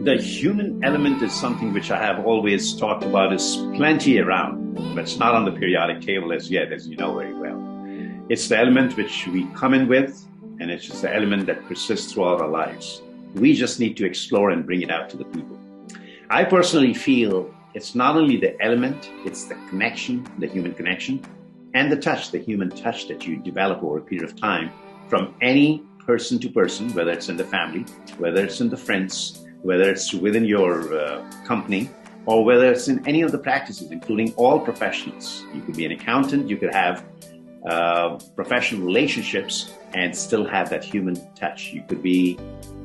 The human element is something which I have always talked about is plenty around, but it's not on the periodic table as yet, as you know very well. It's the element which we come in with, and it's just the element that persists throughout our lives. We just need to explore and bring it out to the people. I personally feel it's not only the element, it's the connection, the human connection, and the touch, the human touch that you develop over a period of time from any person to person, whether it's in the family, whether it's in the friends, whether it's within your company, or whether it's in any of the practices, including all professionals. You could be an accountant, you could have professional relationships and still have that human touch. You could be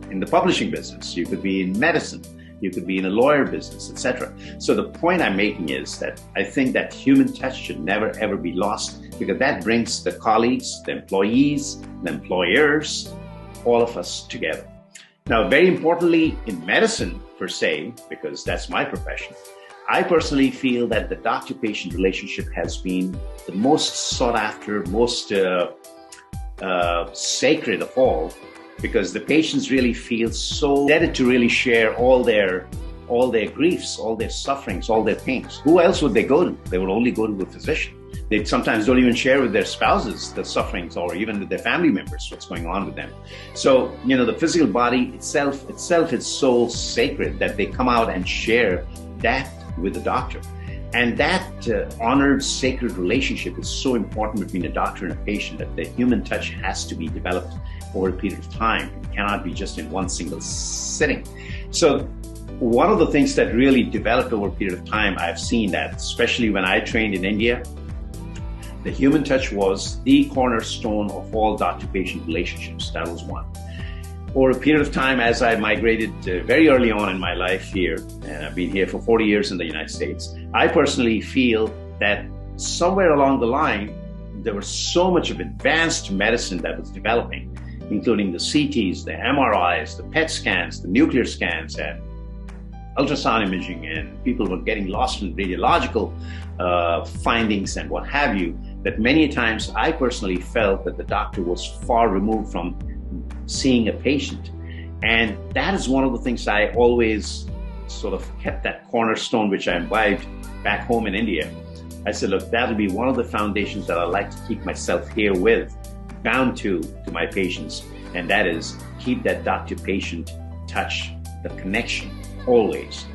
in the publishing business, you could be in medicine, you could be in a lawyer business, etc. So the point I'm making is that I think that human touch should never ever be lost, because that brings the colleagues, the employees, the employers, all of us together. Now, very importantly, in medicine per se, because that's my profession, I personally feel that the doctor-patient relationship has been the most sought after, most sacred of all, because the patients really feel so indebted to really share all their griefs, all their sufferings, all their pains. Who else would they go to? They would only go to a physician. They sometimes don't even share with their spouses the sufferings, or even with their family members what's going on with them. So, the physical body itself is so sacred that they come out and share that with the doctor. And that honored, sacred relationship is so important between a doctor and a patient, that the human touch has to be developed over a period of time. It cannot be just in one single sitting. So one of the things that really developed over a period of time, I've seen that, especially when I trained in India, the human touch was the cornerstone of all doctor-patient relationships. That was one. Over a period of time, as I migrated very early on in my life here, and I've been here for 40 years in the United States, I personally feel that somewhere along the line, there was so much of advanced medicine that was developing, including the CTs, the MRIs, the PET scans, the nuclear scans, and ultrasound imaging, and people were getting lost in radiological findings and what have you, that many times I personally felt that the doctor was far removed from seeing a patient. And that is one of the things I always sort of kept that cornerstone, which I imbibed back home in India. I said, look, that'll be one of the foundations that I like to keep myself here with, bound to my patients. And that is keep that doctor-patient touch, the connection always.